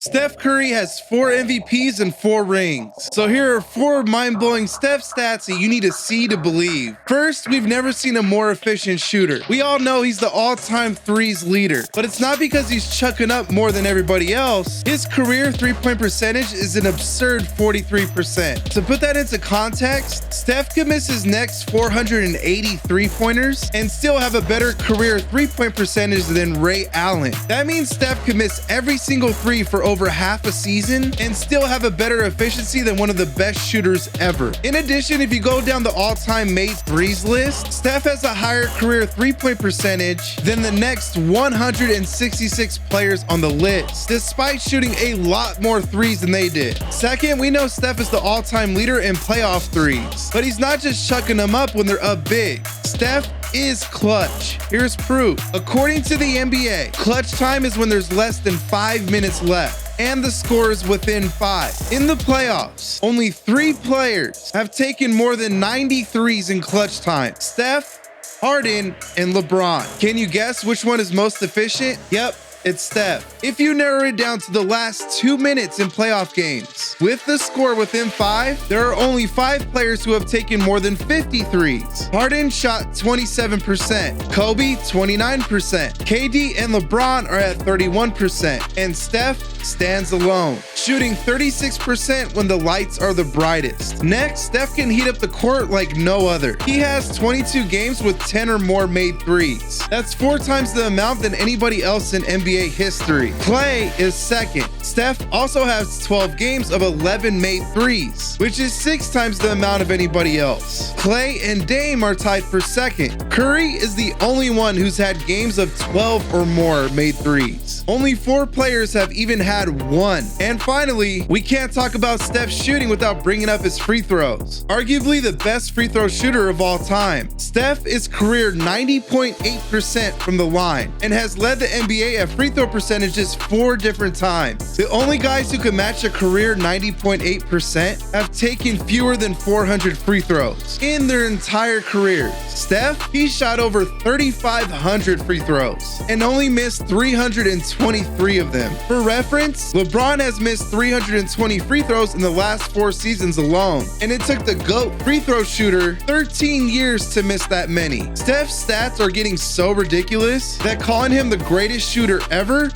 Steph Curry has 4 MVPs and 4 rings. So here are 4 mind-blowing Steph stats that you need to see to believe. First, we've never seen a more efficient shooter. We all know he's the all-time threes leader, but it's not because he's chucking up more than everybody else. His career three-point percentage is an absurd 43%. To put that into context, Steph could miss his next 480 three-pointers and still have a better career three-point percentage than Ray Allen. That means Steph could miss every single three for over half a season and still have a better efficiency than one of the best shooters ever. In addition, if you go down the all-time made threes list, Steph has a higher career three-point percentage than the next 166 players on the list, despite shooting a lot more threes than they did. Second, we know Steph is the all-time leader in playoff threes, but he's not just chucking them up when they're up big. Steph is clutch. Here's proof. According to the NBA, clutch time is when there's less than 5 minutes left and the score is within 5. In the playoffs, only 3 players have taken more than 90 threes in clutch time: Steph, Harden, and LeBron. Can you guess which one is most efficient? Yep, it's Steph. If you narrow it down to the last 2 minutes in playoff games, with the score within 5, there are only 5 players who have taken more than 50 threes. Harden shot 27%, Kobe 29%, KD and LeBron are at 31%, and Steph stands alone, shooting 36% when the lights are the brightest. Next, Steph can heat up the court like no other. He has 22 games with 10 or more made threes. That's 4 times the amount than anybody else in NBA history. Klay is second. Steph also has 12 games of 11 made threes, which is 6 times the amount of anybody else. Klay and Dame are tied for second. Curry is the only one who's had games of 12 or more made threes. Only 4 players have even had 1. And finally, we can't talk about Steph's shooting without bringing up his free throws. Arguably the best free throw shooter of all time. Steph is career 90.8% from the line and has led the NBA at free throw percentages 4 different times. The only guys who can match a career 90.8% have taken fewer than 400 free throws in their entire careers. Steph, he shot over 3,500 free throws and only missed 323 of them. For reference, LeBron has missed 320 free throws in the last 4 seasons alone, and it took the GOAT free throw shooter 13 years to miss that many. Steph's stats are getting so ridiculous that calling him the greatest shooter ever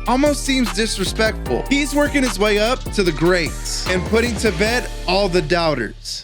almost seems disrespectful. He's working his way up to the greats and putting to bed all the doubters.